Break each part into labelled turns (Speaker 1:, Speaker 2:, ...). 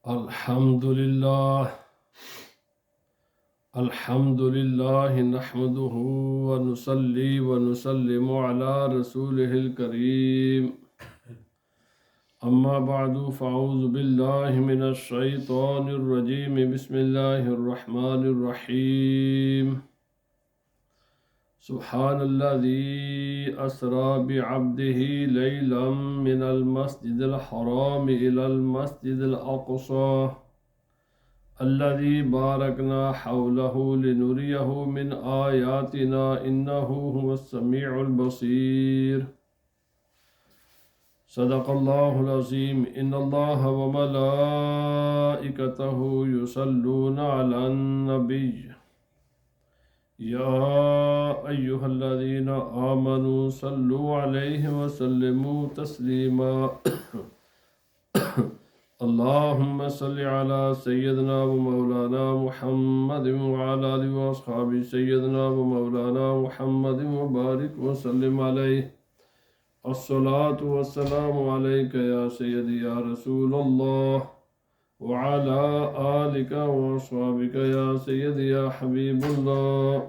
Speaker 1: الحمد لله نحمده ونصلي ونسلم على رسوله الكريم أما بعد فأعوذ بالله من الشيطان الرجيم بسم الله الرحمن الرحيم سبحان الذي أسرى بعبده ليلا من المسجد الحرام إلى المسجد الأقصى الذي باركنا حوله لنريه من آياتنا إنه هو السميع البصير صدق الله العظيم إن الله وملائكته يصلون على النبي يا أيها الذين آمنوا صلوا عليه وسلموا تسليما اللهم صل على سيدنا ومولانا محمد وعلى آله وأصحابه سيدنا ومولانا محمد وبارك وسلم عليه الصلاة والسلام عليك يا سيدي يا رسول الله وعلى آلك وأصحابك يا سيدي يا حبيب الله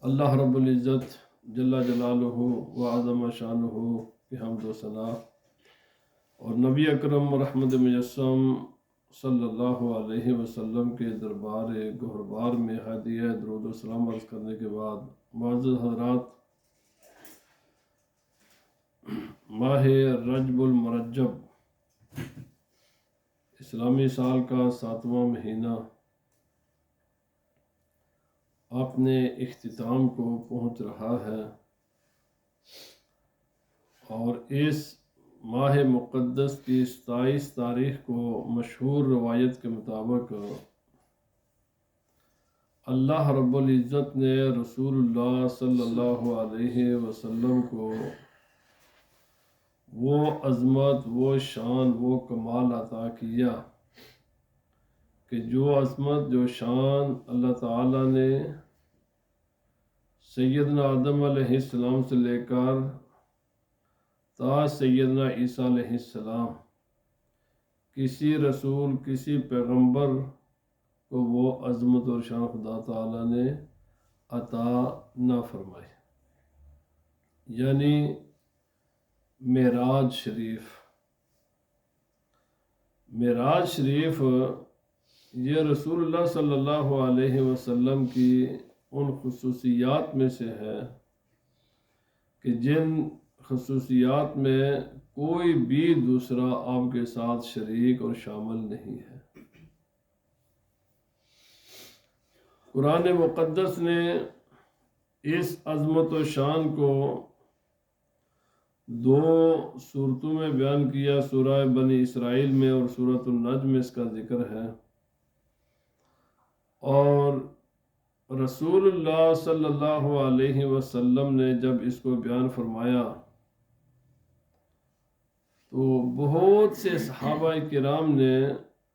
Speaker 1: اللہ رب العزت جل جلالہ وعظم شانہ کی حمد و ثنا اور نبی اکرم رحمت مجسم صلی اللہ علیہ وسلم کے دربار گہربار میں ہدیہ درود و سلام عرض کرنے کے بعد معزز حضرات، ماہ رجب المرجب اسلامی سال کا 7واں مہینہ اپنے اختتام کو پہنچ رہا ہے، اور اس ماہ مقدس کی 27 تاریخ کو مشہور روایت کے مطابق اللہ رب العزت نے رسول اللہ صلی اللہ علیہ وسلم کو وہ عظمت، وہ شان، وہ کمال عطا کیا کہ جو عظمت، جو شان اللہ تعالیٰ نے سیدنا آدم علیہ السلام سے لے کر تا سیدنا عیسیٰ علیہ السلام کسی رسول، کسی پیغمبر کو وہ عظمت اور شان خدا تعالیٰ نے عطا نہ فرمائی، یعنی معراج شریف۔ معراج شریف یہ رسول اللہ صلی اللہ علیہ وسلم کی ان خصوصیات میں سے ہے کہ جن خصوصیات میں کوئی بھی دوسرا آپ کے ساتھ شریک اور شامل نہیں ہے۔ قرآن مقدس نے اس عظمت و شان کو 2 صورتوں میں بیان کیا، سورہ بنی اسرائیل میں اور سورۃ النجم میں اس کا ذکر ہے، اور رسول اللہ صلی اللہ علیہ وسلم نے جب اس کو بیان فرمایا تو بہت سے صحابہ کرام نے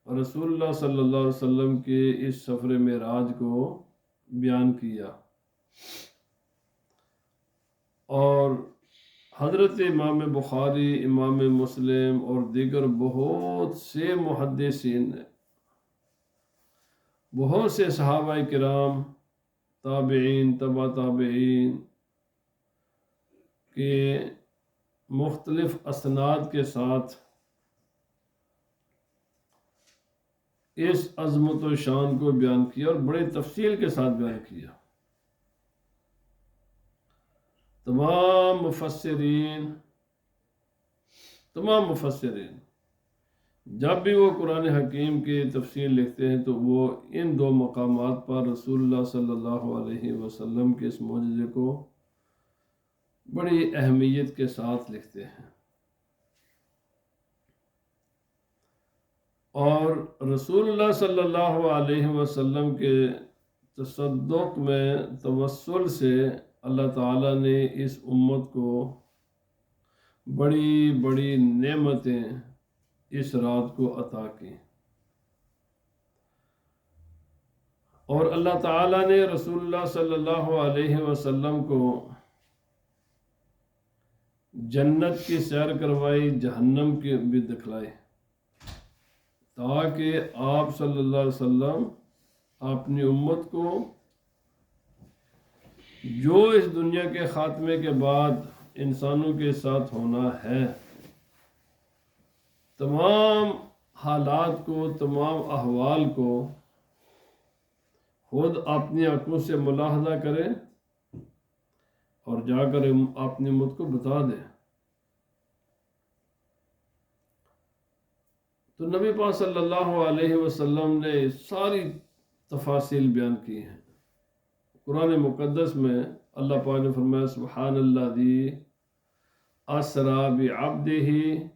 Speaker 1: رسول اللہ صلی اللہ علیہ وسلم کے اس سفر معراج کو بیان کیا، اور حضرت امام بخاری، امام مسلم اور دیگر بہت سے محدثین نے، بہت سے صحابہ کرام، تابعین، تبع تابعین کے مختلف اسناد کے ساتھ اس عظمت و شان کو بیان کیا اور بڑے تفصیل کے ساتھ بیان کیا۔ تمام مفسرین جب بھی وہ قرآن حکیم کی تفسیر لکھتے ہیں تو وہ ان 2 مقامات پر رسول اللہ صلی اللہ علیہ وسلم کے اس معجزے کو بڑی اہمیت کے ساتھ لکھتے ہیں، اور رسول اللہ صلی اللہ علیہ وسلم کے تصدق میں توسل سے اللہ تعالیٰ نے اس امت کو بڑی بڑی نعمتیں اس رات کو عطا کی، اور اللہ تعالیٰ نے رسول اللہ صلی اللہ علیہ وسلم کو جنت کی سیر کروائی، جہنم کی بھی دکھلائی، تاکہ آپ صلی اللہ علیہ وسلم اپنی امت کو جو اس دنیا کے خاتمے کے بعد انسانوں کے ساتھ ہونا ہے، تمام حالات کو، تمام احوال کو خود اپنی آنکھوں سے ملاحظہ کرے اور جا کر اپنی امت کو بتا دے۔ تو نبی پاک صلی اللہ علیہ وسلم نے ساری تفاصیل بیان کی ہیں۔ قرآن مقدس میں اللہ پاک نے فرمایا سبحان الذی اسری بعبدہ،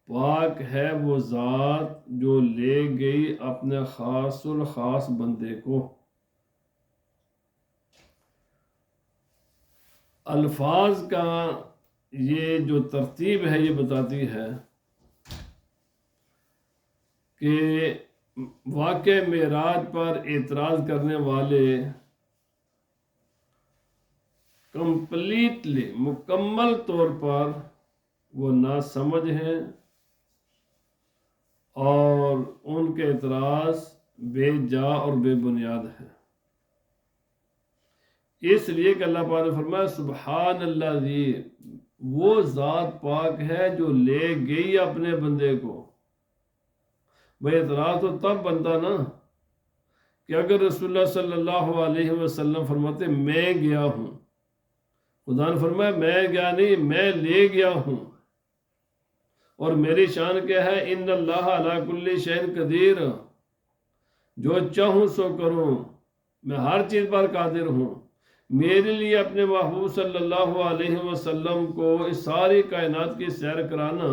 Speaker 1: پاک ہے وہ ذات جو لے گئی اپنے خاص الخاص بندے کو۔ الفاظ کا یہ جو ترتیب ہے یہ بتاتی ہے کہ واقع معراج پر اعتراض کرنے والے کمپلیٹلی، مکمل طور پر وہ ناسمجھ ہیں اور ان کے اعتراض بے جا اور بے بنیاد ہے۔ اس لیے کہ اللہ پاک نے فرمایا سبحان اللہ جی، وہ ذات پاک ہے جو لے گئی اپنے بندے کو۔ بھائی اعتراض تو تب بنتا نا کہ اگر رسول اللہ صلی اللہ علیہ وسلم فرماتے میں گیا ہوں، خدا نے فرمایا میں گیا نہیں، میں لے گیا ہوں، اور میری شان کیا ہے، ان اللہ علی کل شیء قدیر، جو چاہوں سو کروں، میں ہر چیز پر قادر ہوں۔ میرے لیے اپنے محبوب صلی اللہ علیہ وسلم کو اس ساری کائنات کی سیر کرانا،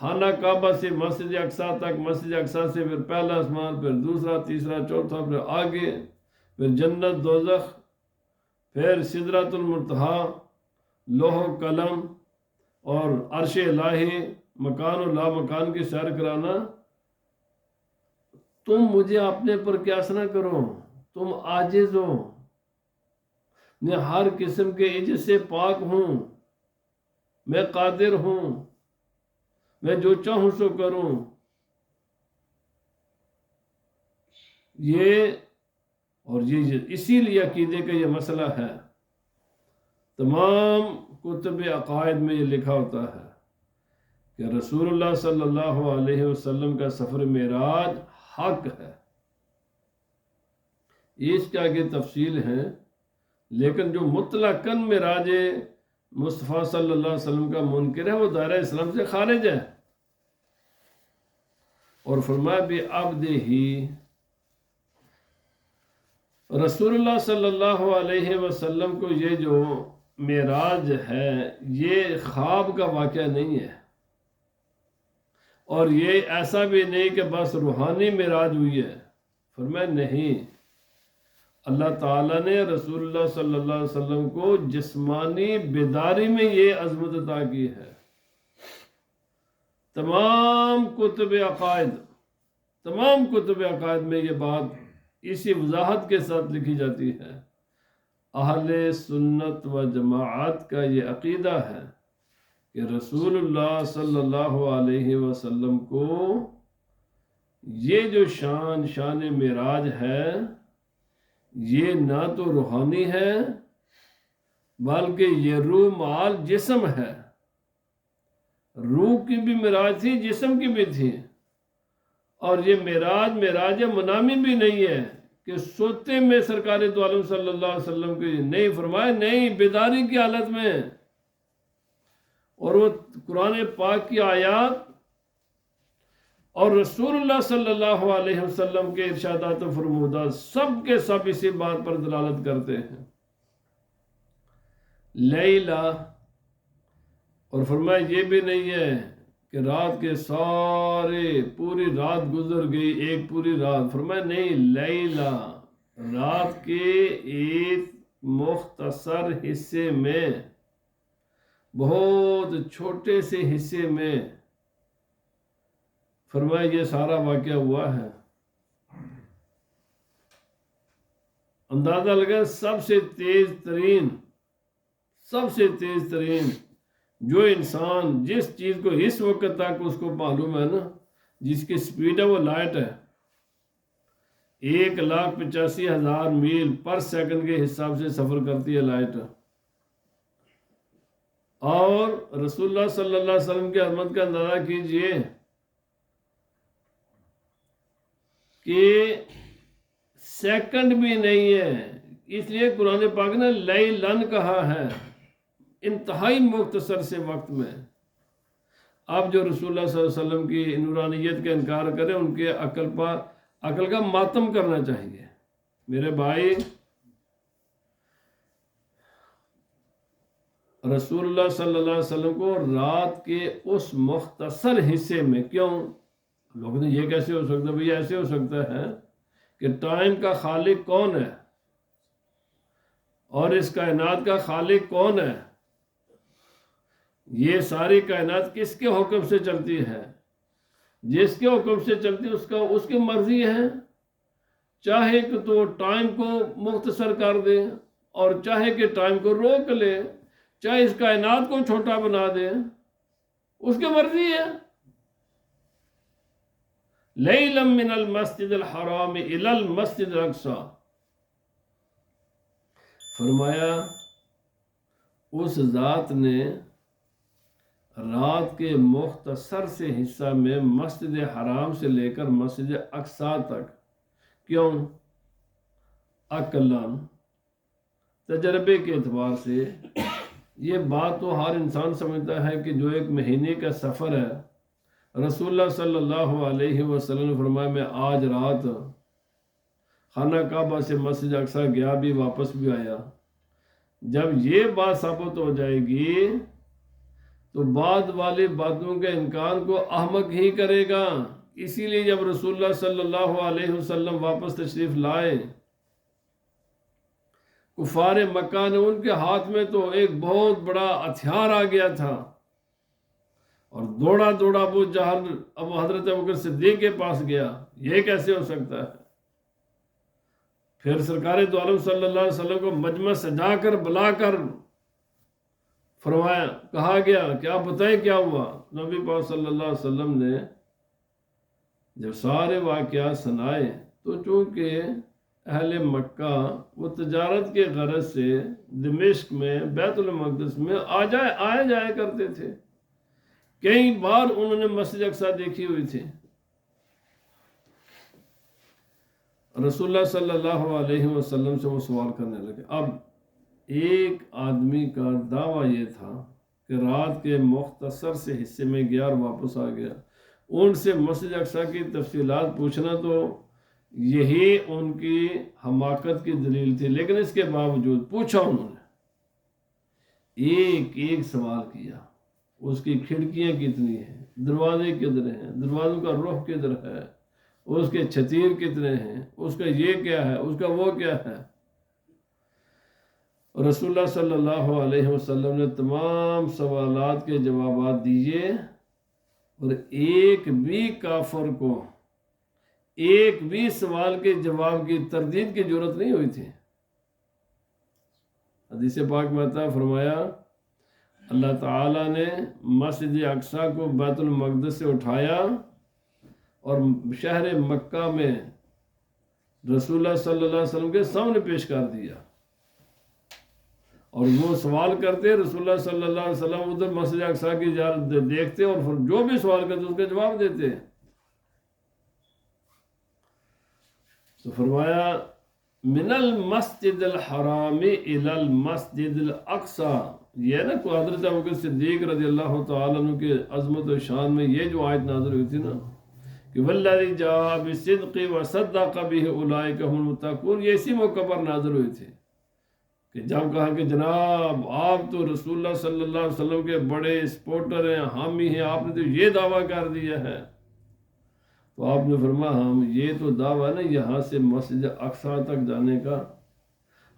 Speaker 1: خانہ کعبہ سے مسجد اقصیٰ تک، مسجد اقصیٰ سے پھر پہلا آسمان، پھر دوسرا، تیسرا، چوتھا، پھر آگے، پھر جنت، دوزخ، پھر سدرۃ المنتہا، لوح و قلم اور عرش الہی، مکان و لا مکان کی سیر کرانا، تم مجھے اپنے پر قیاس نہ کرو، تم عاجز ہو، میں ہر قسم کے عجز سے پاک ہوں، میں قادر ہوں، میں جو چاہوں سو کروں۔ یہ اور یہ اسی لیے عقیدے کا یہ مسئلہ ہے۔ تمام کتب عقائد میں یہ لکھا ہوتا ہے کہ رسول اللہ صلی اللہ علیہ وسلم کا سفر معراج حق ہے۔ اس کے آگے تفصیل ہے، لیکن جو مطلقاً معراج مصطفیٰ صلی اللہ علیہ وسلم کا منکر ہے وہ دائرہ اسلام سے خارج ہے۔ اور فرمایا بعبدہ، رسول اللہ صلی اللہ علیہ وسلم کو یہ جو معراج ہے یہ خواب کا واقعہ نہیں ہے، اور یہ ایسا بھی نہیں کہ بس روحانی معراج ہوئی ہے۔ فرمایا نہیں، اللہ تعالیٰ نے رسول اللہ صلی اللہ علیہ وسلم کو جسمانی بیداری میں یہ عظمت عطا کی ہے۔ تمام کتب عقائد میں یہ بات اسی وضاحت کے ساتھ لکھی جاتی ہے۔ اہل سنت و جماعت کا یہ عقیدہ ہے کہ رسول اللہ صلی اللہ علیہ وسلم کو یہ جو شان معراج ہے یہ نہ تو روحانی ہے بلکہ یہ روح مال جسم ہے۔ روح کی بھی معراج تھی، جسم کی بھی تھی، اور یہ معراج منامی بھی نہیں ہے کہ سوتے میں سرکار دو عالم صلی اللہ علیہ وسلم کی نہیں، فرمایا نہیں، بیداری کی حالت میں۔ اور وہ قرآن پاک کی آیات اور رسول اللہ صلی اللہ علیہ وسلم کے ارشادات و فرمودات سب کے سب اسی بات پر دلالت کرتے ہیں۔ لیلا، اور فرمایا یہ بھی نہیں ہے کہ رات کے سارے پوری رات گزر گئی، ایک پوری رات، فرمایا نہیں، لیلا، رات کے ایک مختصر حصے میں، بہت چھوٹے سے حصے میں، فرمایا یہ سارا واقعہ ہوا ہے۔ اندازہ لگا سب سے تیز ترین جو انسان جس چیز کو اس وقت تک اس کو معلوم ہے نا، جس کی سپیڈ ہے وہ لائٹ ہے، 1,85,000 میل پر سیکنڈ کے حساب سے سفر کرتی ہے لائٹ. اور رسول اللہ صلی اللہ علیہ وسلم کی عظمت کا اندازہ کیجئے کہ سیکنڈ بھی نہیں ہے. اس لیے قرآن پاک نے لیلن کہا ہے، انتہائی مختصر سے وقت میں. اب جو رسول اللہ صلی اللہ علیہ وسلم کی نورانیت کا انکار کریں، ان کے عقل کا ماتم کرنا چاہیے. میرے بھائی، رسول اللہ صلی اللہ علیہ وسلم کو رات کے اس مختصر حصے میں، کیوں لوگ نے یہ کیسے ہو سکتا ہے؟ بھئی ایسے ہو سکتا ہے کہ ٹائم کا خالق کون ہے اور اس کائنات کا خالق کون ہے؟ یہ ساری کائنات کس کے حکم سے چلتی ہے؟ جس کے حکم سے چلتی ہے اس کی مرضی ہے. چاہے کہ تو ٹائم کو مختصر کر دے اور چاہے کہ ٹائم کو روک لے، چاہے اس کائنات کو چھوٹا بنا دے، اس کی مرضی ہے. لیلا من المسجد الحرام الی المسجد الاقصی، فرمایا اس ذات نے رات کے مختصر سے حصہ میں مسجد حرام سے لے کر مسجد اقصی تک. کیوں؟ عقلاً، تجربے کے اعتبار سے یہ بات تو ہر انسان سمجھتا ہے کہ جو ایک مہینے کا سفر ہے، رسول اللہ صلی اللہ علیہ وسلم نے فرمایا میں آج رات خانہ کعبہ سے مسجد اقصی گیا بھی واپس بھی آیا. جب یہ بات ثابت ہو جائے گی تو بعد والی باتوں کے انکار کو احمق ہی کرے گا. اسی لیے جب رسول اللہ صلی اللہ علیہ وسلم واپس تشریف لائے، کفار مکہ نے ان کے ہاتھ میں تو ایک بہت بڑا ہتھیار آ گیا تھا، اور دوڑا دوڑا ابو جہل حضرت ابوبکر صدیق کے پاس گیا. یہ کیسے ہو سکتا ہے؟ پھر سرکار دو عالم صلی اللہ علیہ وسلم کو مجمع سجا کر بلا کر فرمایا، کہا گیا کہ آپ بتائیں کیا ہوا. نبی پاک صلی اللہ علیہ وسلم نے جب سارے واقعات سنائے تو چونکہ اہل مکہ وہ تجارت کے غرض سے دمشق میں بیت المقدس میں آیا جایا کرتے تھے، کئی بار انہوں نے مسجد اقصی دیکھی ہوئی تھی. رسول اللہ صلی اللہ علیہ وسلم سے وہ سوال کرنے لگے. اب ایک آدمی کا دعویٰ یہ تھا کہ رات کے مختصر سے حصے میں گیا اور واپس آ گیا. ان سے مسجد اقصی کی تفصیلات پوچھنا تو یہی ان کی حماقت کی دلیل تھی. لیکن اس کے باوجود پوچھا انہوں نے، ایک ایک سوال کیا. اس کی کھڑکیاں کتنی ہیں، دروازے کدھر ہیں، دروازوں کا رخ کدھر ہے، اس کے چھتیر کتنے ہیں، اس کا یہ کیا ہے، اس کا وہ کیا ہے. رسول اللہ صلی اللہ علیہ وسلم نے تمام سوالات کے جوابات دیے، اور ایک بھی کافر کو ایک بھی سوال کے جواب کی تردید کی ضرورت نہیں ہوئی تھی. حدیث پاک میں آتا ہے، فرمایا اللہ تعالیٰ نے مسجد اقصی کو بیت المقدس سے اٹھایا اور شہر مکہ میں رسول اللہ صلی اللہ علیہ وسلم کے سامنے پیش کر دیا، اور وہ سوال کرتے، رسول اللہ صلی اللہ علیہ وسلم ادھر مسجد اقصی کی دیکھتے اور پھر جو بھی سوال کرتے اس کا جواب دیتے. تو فرمایا من المسجد الحرام الی المسجد الاقصی. یہ نا حضرت ابوبکر صدیق رضی اللہ تعالیٰ عنہ کے عظمت و شان میں یہ جو آیت نازل ہوئی تھی نا کہ والذی جاء بالصدق وصدق به اولئک هم المتقون، یہ اسی موقع پر نازل ہوئی تھی کہ جب کہا کہ جناب آپ تو رسول اللہ صلی اللہ علیہ وسلم کے بڑے سپورٹر ہیں، حامی ہیں، آپ نے تو یہ دعویٰ کر دیا ہے. تو آپ نے فرمایا ہم یہ تو دعویٰ نا یہاں سے مسجد اقصی تک جانے کا،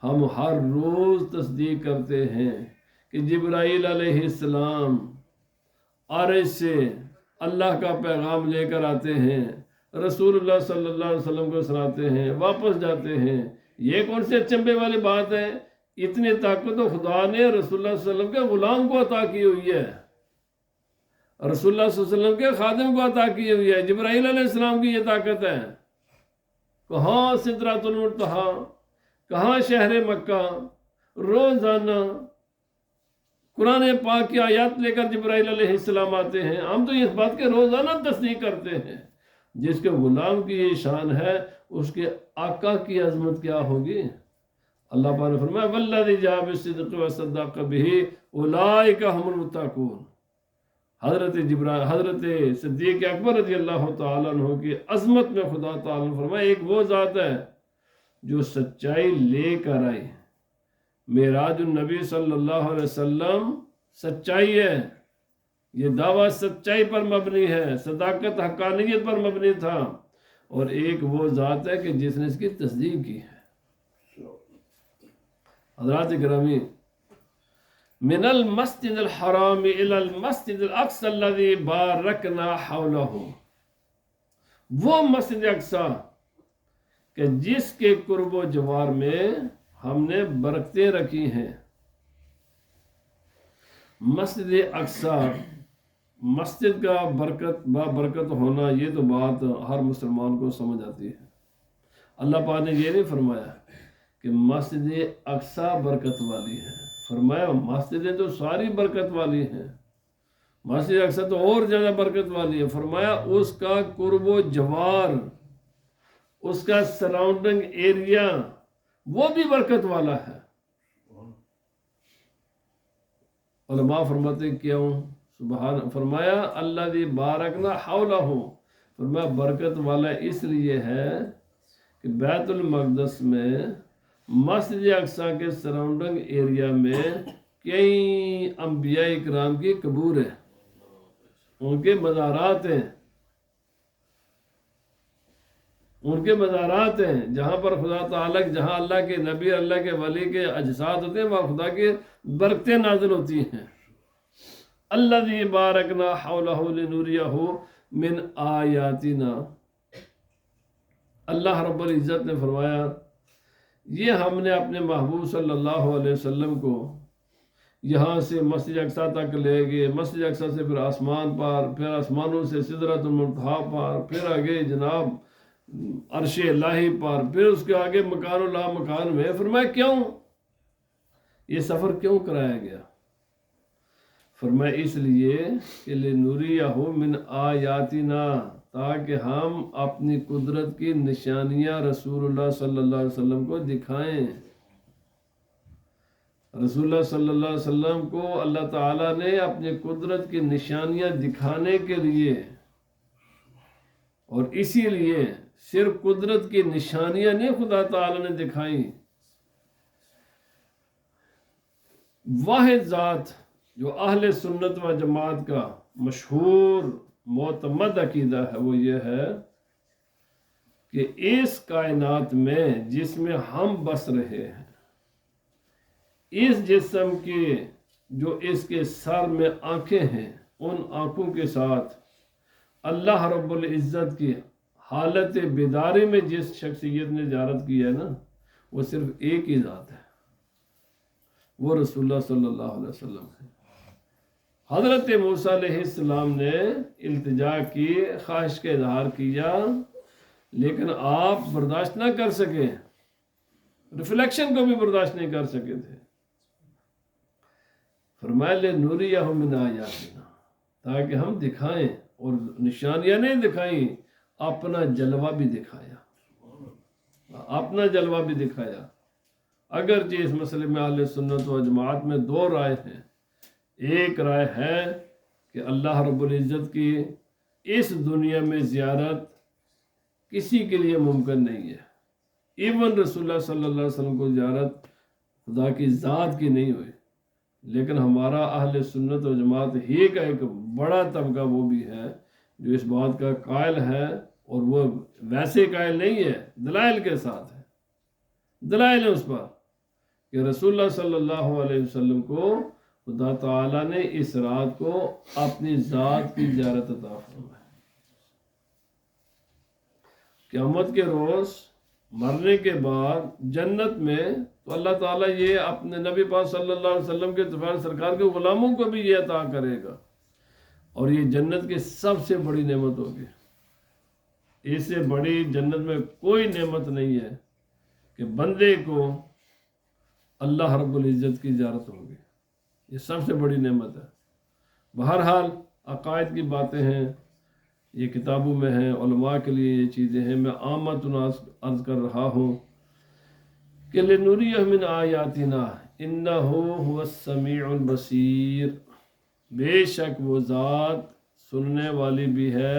Speaker 1: ہم ہر روز تصدیق کرتے ہیں کہ جبرائیل علیہ السلام عرش سے اللہ کا پیغام لے کر آتے ہیں، رسول اللہ صلی اللہ علیہ وسلم کو سناتے ہیں، واپس جاتے ہیں. یہ کون سے اچنبے والی بات ہے اتنی طاقت تو خدا نے رسول اللہ صلی اللہ علیہ وسلم کے غلام کو عطا کی ہوئی ہے، رسول اللہ صلی اللہ علیہ وسلم کے خادم کو عطا کی ہوئی ہے۔ جبرائیل علیہ السلام کی یہ طاقت ہے، کہاں سدرۃ المنتہا، کہاں شہر مکہ، روزانہ قرآن پاک کی آیات لے کر جبرائیل علیہ السلام آتے ہیں۔ ہم تو اس بات کے روزانہ تصدیق کرتے ہیں، جس کے غلام کی یہ شان ہے اس کے آقا کی عظمت کیا ہوگی۔ اللہ پاک نے فرمایا والذی جاء بالصدق وصدق بہ اولئک هم المتقون۔ حضرت صدیق اکبر رضی اللہ تعالیٰ عنہ کی عظمت میں خدا تعالیٰ نے فرمایا ایک وہ ذات ہے جو سچائی لے کر آئی۔ معراج النبی صلی اللہ علیہ وسلم سچائی ہے، یہ دعویٰ سچائی پر مبنی ہے، صداقت حقانیت پر مبنی تھا، اور ایک وہ ذات ہے کہ جس نے اس کی تصدیق کی ہے۔ حضرات گرامی، من المسجد الحرام الى المسجد الاقصى الذي بارکنا حولہ، وہ مسجد اقصی کہ جس کے قرب و جوار میں ہم نے برکتیں رکھی ہیں۔ مسجد اقصی، مسجد کا برکت ہونا، یہ تو بات ہر مسلمان کو سمجھ آتی ہے۔ اللہ پاک نے یہ نہیں فرمایا کہ مسجد اقصی برکت والی ہے، فرمایا مسجدیں تو ساری برکت والی ہیں، مسجد اقصی تو اور زیادہ برکت والی ہے۔ فرمایا اس کا قرب و جوار، اس کا سراؤنڈنگ ایریا وہ بھی برکت والا ہے۔ علماء فرماتے کیوں؟ سبحان، فرمایا الذی بارکنا حولہ، فرمایا برکت والا اس لیے ہے کہ بیت المقدس میں مسجد اقصی کے سراؤنڈنگ ایریا میں کئی انبیاء اکرام کی قبور ہیں، ان کے مزارات ہیں، ان کے مزارات ہیں، جہاں پر خدا تعالیٰ، جہاں اللہ کے نبی، اللہ کے ولی کے اجساد ہوتے ہیں، وہاں خدا کی برکتیں نازل ہوتی ہیں۔ الذی بارکنا حولہ لنریہ من آیاتنا، اللہ رب العزت نے فرمایا یہ ہم نے اپنے محبوب صلی اللہ علیہ وسلم کو یہاں سے مسجد اقصی تک لے گئے، مسجد اقصی سے پھر آسمان پر، پھر آسمانوں سے سدرۃ المنتہا پر، پھر آگے جناب عرش الہی پر، پھر اس کے آگے مکان لا مکان میں۔ فرمایا کیوں یہ سفر کیوں کرایا گیا؟ فرمایا اس لیے کہ لنریہ من آیاتنا، تاکہ ہم اپنی قدرت کی نشانیاں رسول اللہ صلی اللہ علیہ وسلم کو دکھائیں۔ رسول اللہ صلی اللہ علیہ وسلم کو اللہ تعالیٰ نے اپنی قدرت کی نشانیاں دکھانے کے لیے، اور اسی لیے صرف قدرت کی نشانیاں نہیں خدا تعالیٰ نے دکھائیں، واحد ذات جو اہل سنت و جماعت کا مشہور معتمد عقیدہ ہے وہ یہ ہے کہ اس کائنات میں جس میں ہم بس رہے ہیں، اس جسم کے جو اس کے سر میں آنکھیں ہیں، ان آنکھوں کے ساتھ اللہ رب العزت کی حالت بیداری میں جس شخصیت نے زیارت کی ہے نا، وہ صرف ایک ہی ذات ہے، وہ رسول اللہ صلی اللہ علیہ وسلم ہے۔ حضرت موسیٰ علیہ السلام نے التجا کی، خواہش کا اظہار کیا، لیکن آپ برداشت نہ کر سکے، ریفلیکشن کو بھی برداشت نہیں کر سکے تھے۔ فرمایا لنریہ من آیاتنا، تاکہ ہم دکھائیں، اور نشانیاں نہیں دکھائیں، اپنا جلوہ بھی دکھایا، اپنا جلوہ بھی دکھایا۔ اگرچہ اس مسئلے میں اہل سنت و جماعت میں دو رائے ہیں۔ ایک رائے ہے کہ اللہ رب العزت کی اس دنیا میں زیارت کسی کے لیے ممکن نہیں ہے، ایون رسول اللہ صلی اللہ علیہ وسلم کو زیارت خدا کی ذات کی نہیں ہوئی، لیکن ہمارا اہل سنت و جماعت ہی کا ایک بڑا طبقہ وہ بھی ہے جو اس بات کا قائل ہے، اور وہ ویسے قائل نہیں ہے، دلائل کے ساتھ ہے، دلائل ہے اس پر کہ رسول اللہ صلی اللہ علیہ وسلم کو خدا تعالیٰ نے اس رات کو اپنی ذات کی زیارت عطا فرمائی۔ قیامت کے روز مرنے کے بعد جنت میں تو اللہ تعالیٰ یہ اپنے نبی پاک صلی اللہ علیہ وسلم کے اتفاق سرکار کے غلاموں کو بھی یہ عطا کرے گا، اور یہ جنت کی سب سے بڑی نعمت ہوگی۔ اس سے بڑی جنت میں کوئی نعمت نہیں ہے کہ بندے کو اللہ رب العزت کی زیارت ہوگی، یہ سب سے بڑی نعمت ہے۔ بہرحال عقائد کی باتیں ہیں، یہ کتابوں میں ہیں، علماء کے لیے یہ چیزیں ہیں۔ میں عامت عرض کر رہا ہوں کہ لِنُرِيَهُ مِنْ آیاتنا إِنَّهُ هُوَ السَّمِيعُ الْبَصِيرُ، بے شک وہ ذات سننے والی بھی ہے،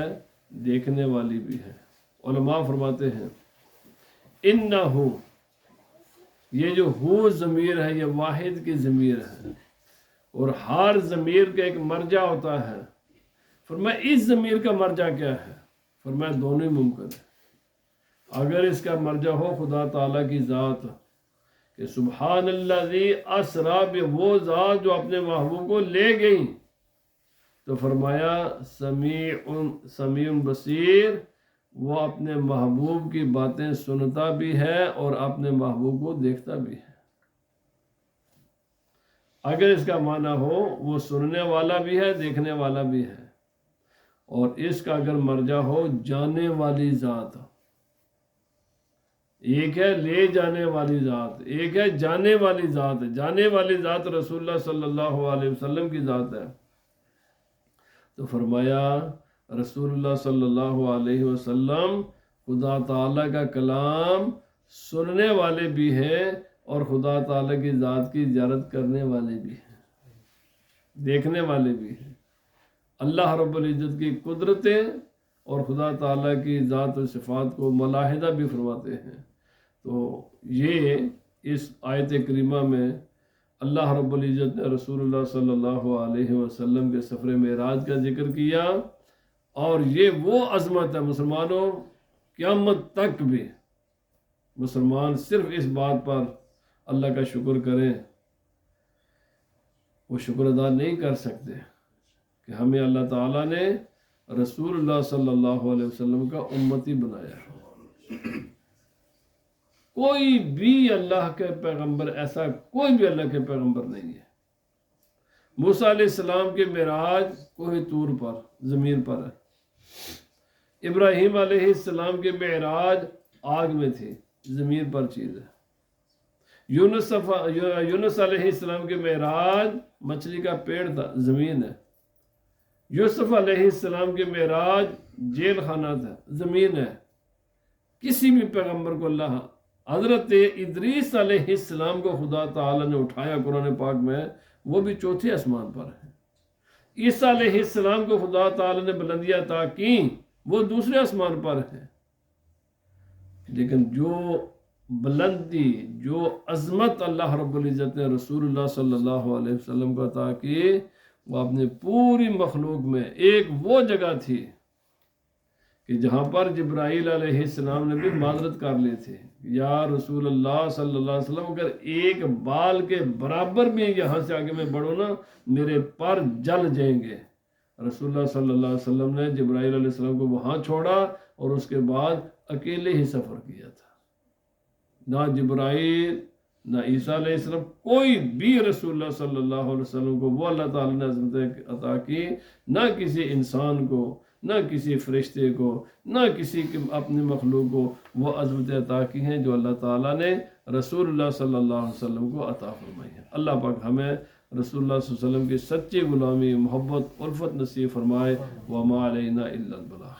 Speaker 1: دیکھنے والی بھی ہے۔ علماء فرماتے ہیں انہو، یہ جو ہو ضمیر ہے یہ واحد کی ضمیر ہے، اور ہر ضمیر کا ایک مرجع ہوتا ہے۔ فرمایا اس ضمیر کا مرجع کیا ہے؟ فرمایا دونوں ہی ممکن ہے۔ اگر اس کا مرجع ہو خدا تعالیٰ کی ذات کہ سبحان الذی اسریٰ، وہ ذات جو اپنے محبوب کو لے گئی، تو فرمایا سمیع بصیر، وہ اپنے محبوب کی باتیں سنتا بھی ہے اور اپنے محبوب کو دیکھتا بھی ہے۔ اگر اس کا معنی ہو وہ سننے والا بھی ہے، دیکھنے والا بھی ہے، اور اس کا اگر مرجع ہو جانے والی ذات، ایک ہے لے جانے والی ذات، ایک ہے جانے والی ذات۔ جانے والی ذات رسول اللہ صلی اللہ علیہ وسلم کی ذات ہے، تو فرمایا رسول اللہ صلی اللہ علیہ وسلم خدا تعالیٰ کا کلام سننے والے بھی ہیں، اور خدا تعالیٰ کی ذات کی زیارت کرنے والے بھی ہیں، دیکھنے والے بھی ہیں۔ اللہ رب العزت کی قدرتیں اور خدا تعالیٰ کی ذات و صفات کو ملاحظہ بھی فرماتے ہیں۔ تو یہ اس آیت کریمہ میں اللہ رب العزت نے رسول اللہ صلی اللہ علیہ وسلم کے سفر معراج کا ذکر کیا، اور یہ وہ عظمت ہے مسلمانوں، قیامت تک بھی مسلمان صرف اس بات پر اللہ کا شکر کریں، وہ شکر ادا نہیں کر سکتے کہ ہمیں اللہ تعالیٰ نے رسول اللہ صلی اللہ علیہ وسلم کا امتی بنایا ہے۔ کوئی بھی اللہ کے پیغمبر، ایسا کوئی بھی اللہ کے پیغمبر نہیں ہے۔ موسیٰ علیہ السلام کے معراج کوہ طور پر زمین پر ہے، ابراہیم علیہ السلام کے معراج آگ میں تھی، زمین پر چیز ہے۔ یونس علیہ السلام کے معراج مچھلی کا پیڑ تھا، زمین ہے۔ یوسف علیہ السلام کے معراج جیل خانہ تھا، زمین ہے۔ کسی بھی پیغمبر کو اللہ، حضرت ادریس علیہ السلام کو خدا تعالیٰ نے اٹھایا قرآن پاک میں، وہ بھی چوتھے آسمان پر ہے۔ عیسیٰ علیہ السلام کو خدا تعالیٰ نے بلندیاں عطا کی، وہ دوسرے آسمان پر ہے۔ لیکن جو بلندی، جو عظمت اللہ رب العزت نے رسول اللہ صلی اللہ علیہ وسلم کو عطا کی، وہ اپنے پوری مخلوق میں ایک وہ جگہ تھی کہ جہاں پر جبرائیل علیہ السلام نے بھی معذرت کر لی تھی، یا رسول اللہ صلی اللہ علیہ وسلم اگر ایک بال کے برابر بھی یہاں سے آگے میں بڑھوں نا، میرے پر جل جائیں گے۔ رسول اللہ صلی اللہ علیہ وسلم نے جبرائیل علیہ السلام کو وہاں چھوڑا، اور اس کے بعد اکیلے ہی سفر کیا تھا۔ نہ جبرائیل نہ عیسیٰ علیہ السلام، کوئی بھی رسول اللہ صلی اللہ علیہ وسلم کو وہ اللہ تعالیٰ نے عظمت عطا کی، نہ کسی انسان کو، نہ کسی فرشتے کو، نہ کسی اپنی مخلوق کو وہ عظمت عطا کی ہیں جو اللہ تعالیٰ نے رسول اللہ صلی اللہ علیہ وسلم کو عطا فرمائی ہے۔ اللہ پاک ہمیں رسول اللہ صلی اللہ علیہ وسلم کی سچی غلامی، محبت، الفت نصیب فرمائے۔ وما علینا الا البلاغ۔